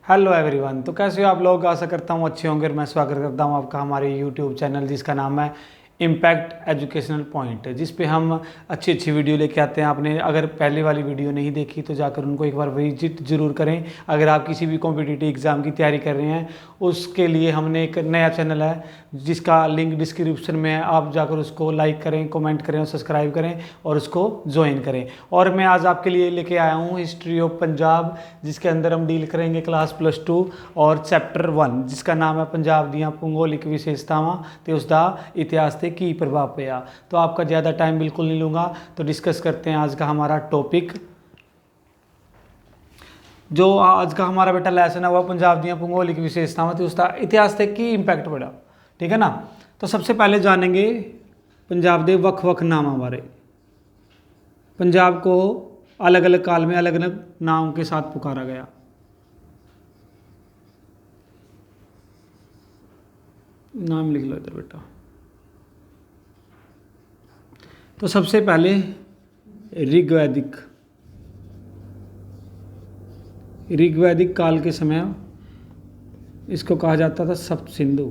Hello everyone. तो कैसे हो आप लोग? आशा करता हूँ अच्छे होंगे और मैं स्वागत करता हूँ आपका हमारे यूट्यूब चैनल जिसका नाम है इम्पैक्ट एजुकेशनल पॉइंट, जिस पे हम अच्छी अच्छी वीडियो लेके आते हैं। आपने अगर पहले वाली वीडियो नहीं देखी तो जाकर उनको एक बार विजिट ज़रूर करें। अगर आप किसी भी कॉम्पिटिटिव एग्ज़ाम की तैयारी कर रहे हैं उसके लिए हमने एक नया चैनल है जिसका लिंक डिस्क्रिप्शन में है। आप जाकर उसको लाइक करें, कमेंट करें और सब्सक्राइब करें और उसको ज्वाइन करें। और मैं आज आपके लिए लेके आया हूँ हिस्ट्री ऑफ पंजाब, जिसके अंदर हम डील करेंगे क्लास +2 और चैप्टर 1 जिसका नाम है पंजाब दियाँ भूगोलिक विशेषतावां ते उसका इतिहास ते की प्रभाव पिया। तो आपका ज़्यादा टाइम बिल्कुल नहीं लूँगा, तो डिस्कस करते हैं आज का हमारा टॉपिक। जो आज का हमारा बेटा लेसन है वह पंजाब दियाँ भूगोलिक विशेषतावां ते उसका इतिहास ते की इंपैक्ट पड़ा। ठीक है ना। तो सबसे पहले जानेंगे पंजाब के वक्-वक् नामां बारे। पंजाब को अलग अलग काल में अलग अलग नाम के साथ पुकारा गया। नाम लिख लो इधर बेटा। तो सबसे पहले ऋग्वैदिक काल के समय इसको कहा जाता था सप्त सिंधु।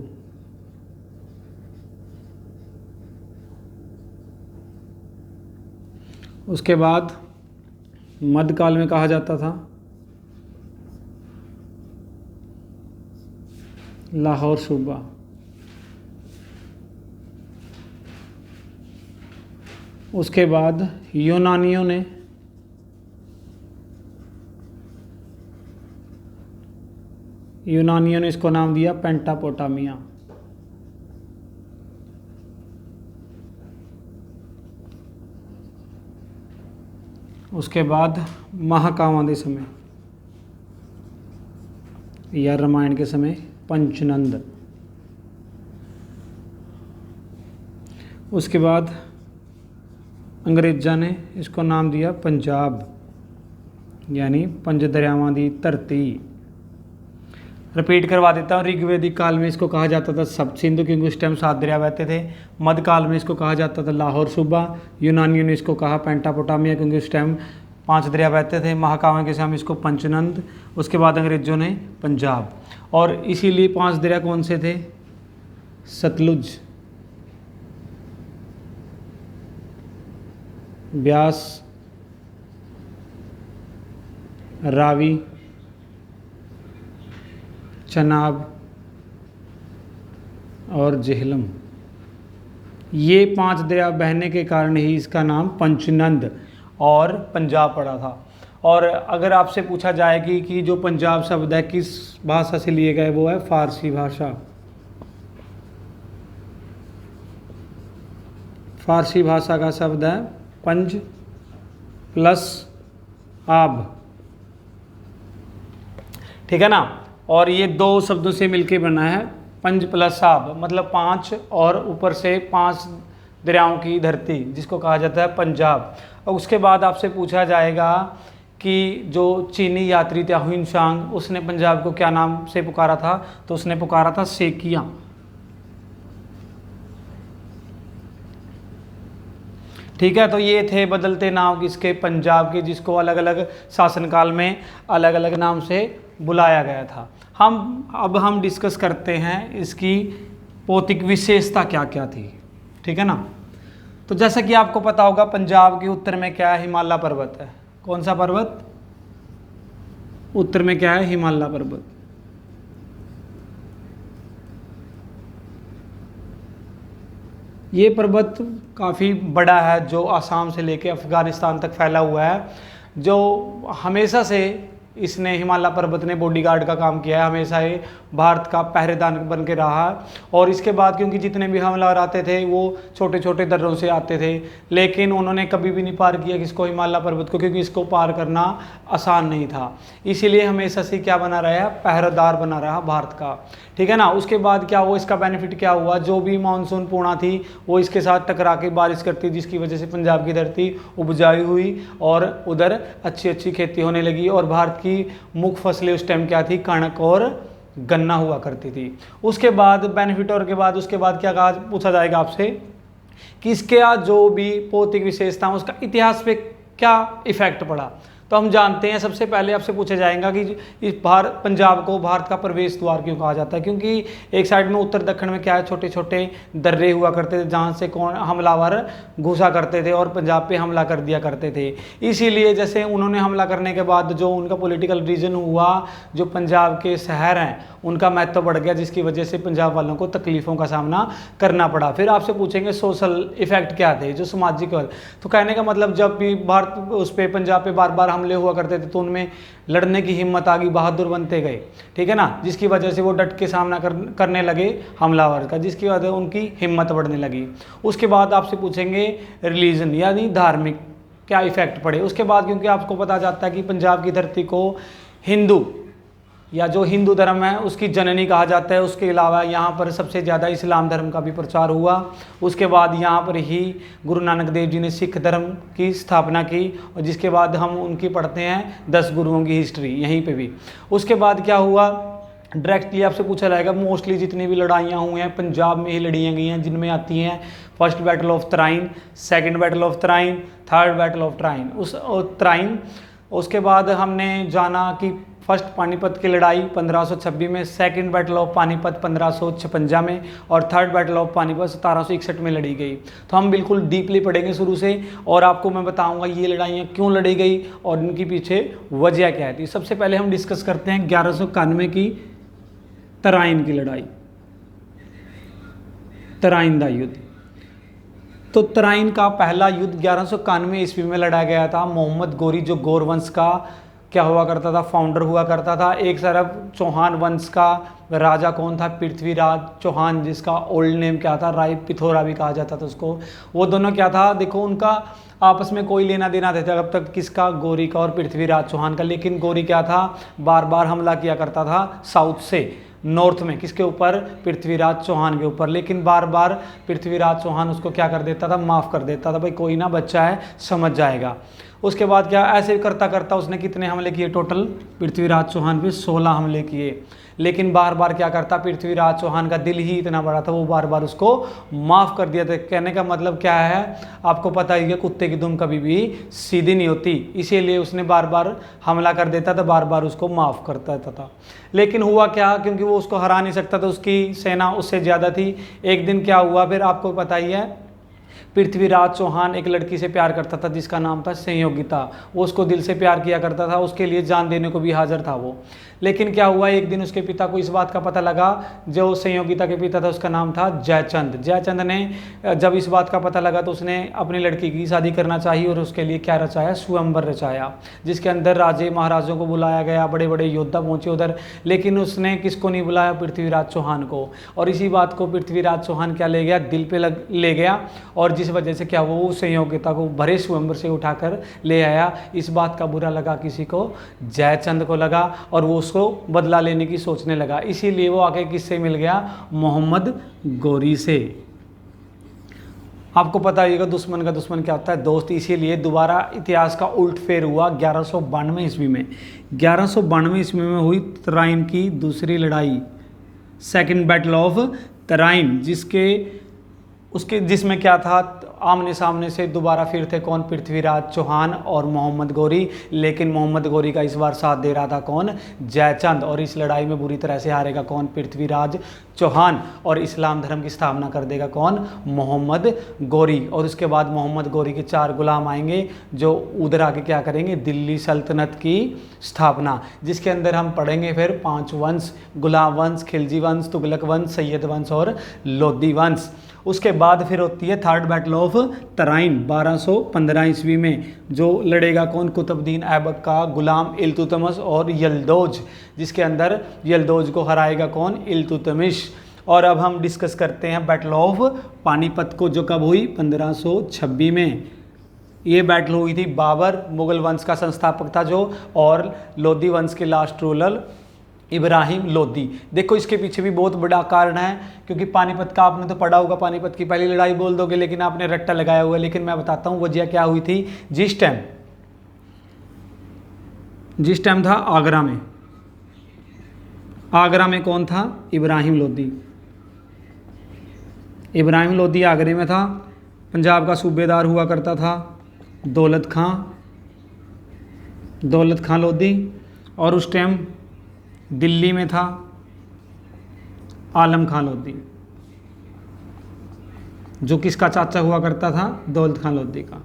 उसके बाद मध्यकाल में कहा जाता था लाहौर सूबा। उसके बाद यूनानियों ने इसको नाम दिया पेंटापोटामिया। उसके बाद महाकाव्यों के समय या रामायण के समय पंचनंद। उसके बाद अंग्रेज़ों ने इसको नाम दिया पंजाब, यानी पंज दरियावां दी धरती। रिपीट करवा देता हूँ। ऋग्वैदिक काल में इसको कहा जाता था सप्त सिंधु क्योंकि उस टाइम 7 दरिया बहते थे। मध्यकाल में इसको कहा जाता था लाहौर सूबा। यूनानियों ने इसको कहा पेंटापोटामिया क्योंकि उस टाइम 5 दरिया बहते थे। महाकाव्यों के समय इसको पंचनंद। उसके बाद अंग्रेज़ों ने पंजाब। और इसीलिए 5 दरिया कौन से थे? सतलुज, ब्यास, रावी, चनाब और झेलम। ये 5 दरिया बहने के कारण ही इसका नाम पंचनंद और पंजाब पड़ा था। और अगर आपसे पूछा जाए कि जो पंजाब शब्द है किस भाषा से लिए गए, वो है फारसी भाषा। फारसी भाषा का शब्द है पंज प्लस आब। ठीक है ना। और ये 2 शब्दों से मिलके बना है पंज प्लस आब, मतलब 5 और ऊपर से 5 दरियाओं की धरती जिसको कहा जाता है पंजाब। और उसके बाद आपसे पूछा जाएगा कि जो चीनी यात्री था हुइनसांग, उसने पंजाब को क्या नाम से पुकारा था? तो उसने पुकारा था सेकिया। ठीक है। तो ये थे बदलते नाम किसके? पंजाब के, जिसको अलग अलग शासनकाल में अलग अलग नाम से बुलाया गया था। अब हम डिस्कस करते हैं इसकी भौतिक विशेषता क्या क्या थी। ठीक है ना। तो जैसा कि आपको पता होगा पंजाब के उत्तर में क्या है? हिमालय पर्वत है। कौन सा पर्वत? उत्तर में क्या है? हिमालय पर्वत। ये पर्वत काफ़ी बड़ा है जो आसाम से लेके अफ़गानिस्तान तक फैला हुआ है। जो हमेशा से इसने हिमालय पर्वत ने बॉडीगार्ड का काम किया है। हमेशा ये भारत का पहरेदार बन के रहा। और इसके बाद क्योंकि जितने भी हमलावर आते थे वो छोटे छोटे दर्रों से आते थे, लेकिन उन्होंने कभी भी नहीं पार किया किसको? हिमालय पर्वत को, क्योंकि इसको पार करना आसान नहीं था। इसीलिए हमेशा से क्या बना रहा? पहरेदार बना रहा भारत का। ठीक है ना। उसके बाद क्या हुआ? इसका बेनिफिट क्या हुआ? जो भी मानसून पूर्णा थी वो इसके साथ टकरा के बारिश करती, जिसकी वजह से पंजाब की धरती उपजाऊ हुई और उधर अच्छी अच्छी खेती होने लगी। और भारत की मुख्य फसलें उस टाइम क्या थी? कणक और गन्ना हुआ करती थी। उसके बाद बेनिफिट और के बाद उसके बाद क्या कहा पूछा जाएगा आपसे कि इसके जो भी भौतिक विशेषता उसका इतिहास पे क्या इफेक्ट पड़ा? तो हम जानते हैं सबसे पहले आपसे पूछा जाएगा कि इस पंजाब को भारत का प्रवेश द्वार क्यों कहा जाता है, क्योंकि एक साइड में उत्तर दक्षिण में क्या है, छोटे छोटे दर्रे हुआ करते थे जहाँ से कौन हमलावर घुसा करते थे और पंजाब पे हमला कर दिया करते थे। इसीलिए जैसे उन्होंने हमला करने के बाद जो उनका पॉलिटिकल रीजन हुआ, जो पंजाब के शहर हैं उनका महत्व बढ़ गया, जिसकी वजह से पंजाब वालों को तकलीफ़ों का सामना करना पड़ा। फिर आपसे पूछेंगे सोशल इफेक्ट क्या थे, जो सामाजिक, तो कहने का मतलब जब भी भारत उस पे पंजाब पे बार बार हमले हुआ करते थे तो उनमें लड़ने की हिम्मत आ गई, बहादुर बनते गए, ठीक है ना, जिसकी वजह से वो डट के सामना करने लगे हमलावर का, जिसकी वजह उनकी हिम्मत बढ़ने लगी। उसके बाद आपसे पूछेंगे रिलीजन यानी धार्मिक क्या इफेक्ट पड़े उसके बाद, क्योंकि आपको पता जाता है कि पंजाब की धरती को हिंदू या जो हिंदू धर्म है उसकी जननी कहा जाता है। उसके अलावा यहाँ पर सबसे ज़्यादा इस्लाम धर्म का भी प्रचार हुआ। उसके बाद यहाँ पर ही गुरु नानक देव जी ने सिख धर्म की स्थापना की, और जिसके बाद हम उनकी पढ़ते हैं 10 गुरुओं की हिस्ट्री यहीं पे भी। उसके बाद क्या हुआ, डायरेक्टली आपसे पूछा जाएगा, मोस्टली जितनी भी लड़ाइयाँ हुई हैं पंजाब में ही लड़ी गई हैं, जिनमें आती हैं first battle of Tarain, second battle of Tarain, third battle of Tarain. उसके बाद हमने जाना कि फर्स्ट पानीपत की लड़ाई 1526 में, सेकंड बैटल ऑफ पानीपत 1556 में, और थर्ड बैटल ऑफ पानीपत 1761 में लड़ी गई। तो हम बिल्कुल डीपली पढ़ेंगे शुरू से, और आपको मैं बताऊंगा ये लड़ाइयाँ क्यों लड़ी गई और इनके पीछे वजह क्या थी। सबसे पहले हम डिस्कस करते हैं 1191 की तराइन की लड़ाई, तराइन दा युद्ध। तो तराइन का पहला युद्ध 1191 ईस्वी में लड़ा गया था। मोहम्मद गोरी जो गौर वंश का क्या हुआ करता था, फाउंडर हुआ करता था। एक तरफ चौहान वंश का राजा कौन था, पृथ्वीराज चौहान, जिसका ओल्ड नेम क्या था, राय पिथौरा भी कहा जाता था उसको। वो दोनों क्या था, देखो उनका आपस में कोई लेना देना था अब तक, किसका, गौरी का और पृथ्वीराज चौहान का। लेकिन गौरी क्या था, बार बार हमला किया करता था साउथ से नॉर्थ में, किसके ऊपर, पृथ्वीराज चौहान के ऊपर। लेकिन बार बार पृथ्वीराज चौहान उसको क्या कर देता था, माफ़ कर देता था, भाई कोई ना, बच्चा है समझ जाएगा। उसके बाद क्या, ऐसे करता करता उसने कितने हमले किए टोटल, पृथ्वीराज चौहान पे 16 हमले किए। लेकिन बार बार क्या करता, पृथ्वीराज चौहान का दिल ही इतना बड़ा था, वो बार बार उसको माफ़ कर दिया था। कहने का मतलब क्या है, आपको पता ही है कुत्ते की दुम कभी भी सीधी नहीं होती, इसीलिए उसने बार बार हमला कर देता था, बार बार उसको माफ़ करता था। लेकिन हुआ क्या, क्योंकि वो उसको हरा नहीं सकता था, उसकी सेना उससे ज़्यादा थी। एक दिन क्या हुआ, फिर आपको पता ही है, पृथ्वीराज चौहान एक लड़की से प्यार करता था जिसका नाम था संयोगिता। वो उसको दिल से प्यार किया करता था, उसके लिए जान देने को भी हाजिर था वो। लेकिन क्या हुआ, एक दिन उसके पिता को इस बात का पता लगा, जो संयोगिता के पिता था उसका नाम था जयचंद। जयचंद ने जब इस बात का पता लगा तो उसने अपनी लड़की की शादी करना चाहिए, और उसके लिए क्या रचाया, स्वयंवर रचाया, जिसके अंदर राजे महाराजों को बुलाया गया, बड़े बड़े योद्धा पहुंचे उधर। लेकिन उसने किसको नहीं बुलाया, पृथ्वीराज चौहान को। और इसी बात को पृथ्वीराज चौहान क्या ले गया, दिल पे ले गया, और जिस वजह से क्या वो संयोगिता को भरे स्वयंवर से उठाकर ले आया। इस बात का बुरा लगा किसी को, जयचंद को लगा, और वो उसको बदला लेने की सोचने लगा। इसीलिए वो आके किससे मिल गया, मोहम्मद गोरी से। आपको पता है दुश्मन का दुश्मन क्या होता है, दोस्त। इसीलिए दोबारा इतिहास का उल्ट फेर हुआ 1192 ईस्वी में। 1192 ईस्वी में हुई तराइन की दूसरी लड़ाई, सेकंड बैटल ऑफ तराइन, जिसमें क्या था, आमने सामने से दोबारा फिर थे कौन, पृथ्वीराज चौहान और मोहम्मद गोरी। लेकिन मोहम्मद गोरी का इस बार साथ दे रहा था कौन, जयचंद। और इस लड़ाई में बुरी तरह से हारेगा कौन, पृथ्वीराज चौहान, और इस्लाम धर्म की स्थापना कर देगा कौन, मोहम्मद गोरी। और उसके बाद मोहम्मद गोरी के 4 गुलाम आएंगे जो उधर आके क्या करेंगे, दिल्ली सल्तनत की स्थापना, जिसके अंदर हम पढ़ेंगे फिर 5 वंश, गुलाम वंश, खिलजी वंश, तुगलक वंश, सैयद वंश और लोधी वंश। उसके बाद फिर होती है थर्ड बैटल ऑफ तराइन 1215 ईस्वी में, जो लड़ेगा कौन, कुतुबुद्दीन ऐबक का गुलाम इल्तुतमिश और यल्दौज, जिसके अंदर यल्दौज को हराएगा कौन, इल्तुतमिश। और अब हम डिस्कस करते हैं बैटल ऑफ पानीपत को, जो कब हुई, 1526 में। ये बैटल हुई थी, बाबर मुगल वंश का संस्थापक था जो, और लोधी वंश के लास्ट रूलर इब्राहिम लोधी। देखो इसके पीछे भी बहुत बड़ा कारण है, क्योंकि पानीपत का आपने तो पढ़ा होगा, पानीपत की पहली लड़ाई बोल दोगे, लेकिन आपने रट्टा लगाया हुआ है। लेकिन मैं बताता हूँ वजह क्या हुई थी। जिस टाइम था आगरा में कौन था, इब्राहिम लोधी। इब्राहिम लोधी आगरे में था। पंजाब का सूबेदार हुआ करता था दौलत खां, दौलत खां लोधी, और उस टाइम दिल्ली में था आलम खां लोधी, जो किसका चाचा हुआ करता था, दौलत खां लोधी का।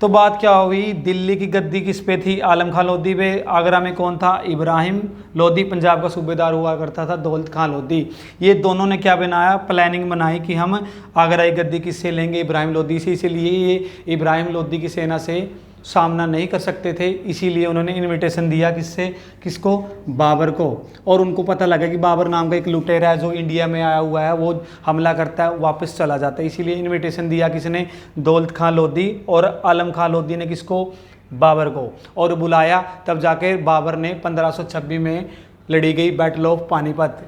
तो बात क्या हुई, दिल्ली की गद्दी किस पे थी, आलम खां लोधी पे। आगरा में कौन था, इब्राहिम लोधी, पंजाब का सूबेदार हुआ करता था दौलत खां लोधी। ये दोनों ने क्या बनाया, प्लानिंग बनाई कि हम आगरा की गद्दी किससे लेंगे, इब्राहिम लोधी से। इसीलिए ये इब्राहिम लोधी की सेना से सामना नहीं कर सकते थे, इसीलिए उन्होंने इनविटेशन दिया किससे, किसको, बाबर को। और उनको पता लगा कि बाबर नाम का एक लुटेरा है जो इंडिया में आया हुआ है, वो हमला करता है वापस चला जाता है, इसीलिए इनविटेशन दिया किसने, दौलत खां लोधी। और आलम खां लोधी ने किसको, बाबर को, और बुलाया। तब जाके बाबर ने 1526 में लड़ी गई बैटल ऑफ पानीपत,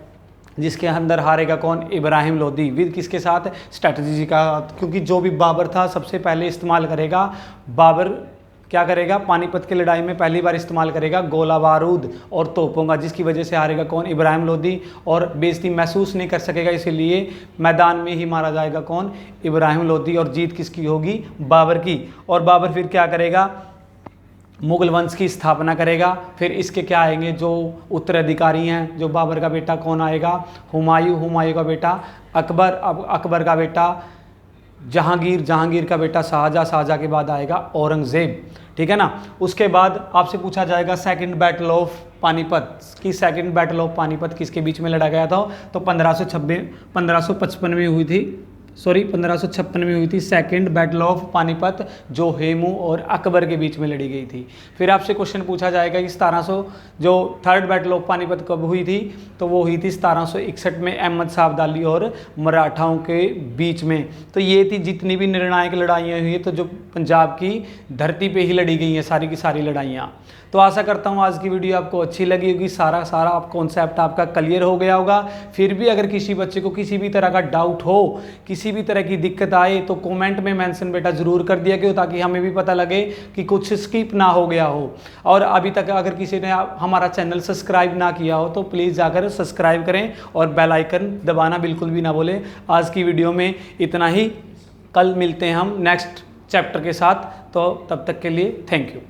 जिसके अंदर हारेगा कौन, इब्राहिम लोधी, विद किसके साथ, स्ट्रैटेजी का। क्योंकि जो भी बाबर था सबसे पहले इस्तेमाल करेगा, बाबर क्या करेगा, पानीपत की लड़ाई में पहली बार इस्तेमाल करेगा गोला बारूद और तोपों का, जिसकी वजह से हारेगा कौन, इब्राहिम लोधी, और बेइज्जती महसूस नहीं कर सकेगा, इसीलिए मैदान में ही मारा जाएगा कौन, इब्राहिम लोधी। और जीत किसकी होगी, बाबर की। और बाबर फिर क्या करेगा, मुगल वंश की स्थापना करेगा। फिर इसके क्या आएंगे जो उत्तराधिकारी हैं, जो बाबर का बेटा कौन आएगा, हुमायूं, हुमायूं का बेटा अकबर, अकबर का बेटा जहांगीर, जहांगीर का बेटा शाहजहाँ, शाहजहाँ के बाद आएगा औरंगजेब, ठीक है ना। उसके बाद आपसे पूछा जाएगा सेकंड बैटल ऑफ पानीपत की, सेकंड बैटल ऑफ पानीपत किसके बीच में लड़ा गया था, तो 1555 में हुई थी, 1556 में हुई थी सेकंड बैटल ऑफ पानीपत, जो हेमू और अकबर के बीच में लड़ी गई थी। फिर आपसे क्वेश्चन पूछा जाएगा कि 1700 जो थर्ड बैटल ऑफ पानीपत कब हुई थी, तो वो हुई थी 1761 में अहमद शाह अब्दाली और मराठाओं के बीच में। तो ये थी जितनी भी निर्णायक लड़ाइयाँ हुई, तो जो पंजाब की धरती पे ही लड़ी गई हैं सारी की सारी लड़ाइयाँ। तो आशा करता हूँ आज की वीडियो आपको अच्छी लगी होगी, सारा आप कॉन्सेप्ट आपका क्लियर हो गया होगा। फिर भी अगर किसी बच्चे को किसी भी तरह का डाउट हो, किसी भी तरह की दिक्कत आए, तो कमेंट में मेंशन बेटा ज़रूर कर दिया करो, ताकि हमें भी पता लगे कि कुछ स्किप ना हो गया हो। और अभी तक अगर किसी ने हमारा चैनल सब्सक्राइब ना किया हो, तो प्लीज़ जाकर सब्सक्राइब करें और बेल आइकन दबाना बिल्कुल भी ना भूलें। आज की वीडियो में इतना ही, कल मिलते हैं हम नेक्स्ट चैप्टर के साथ, तो तब तक के लिए थैंक यू।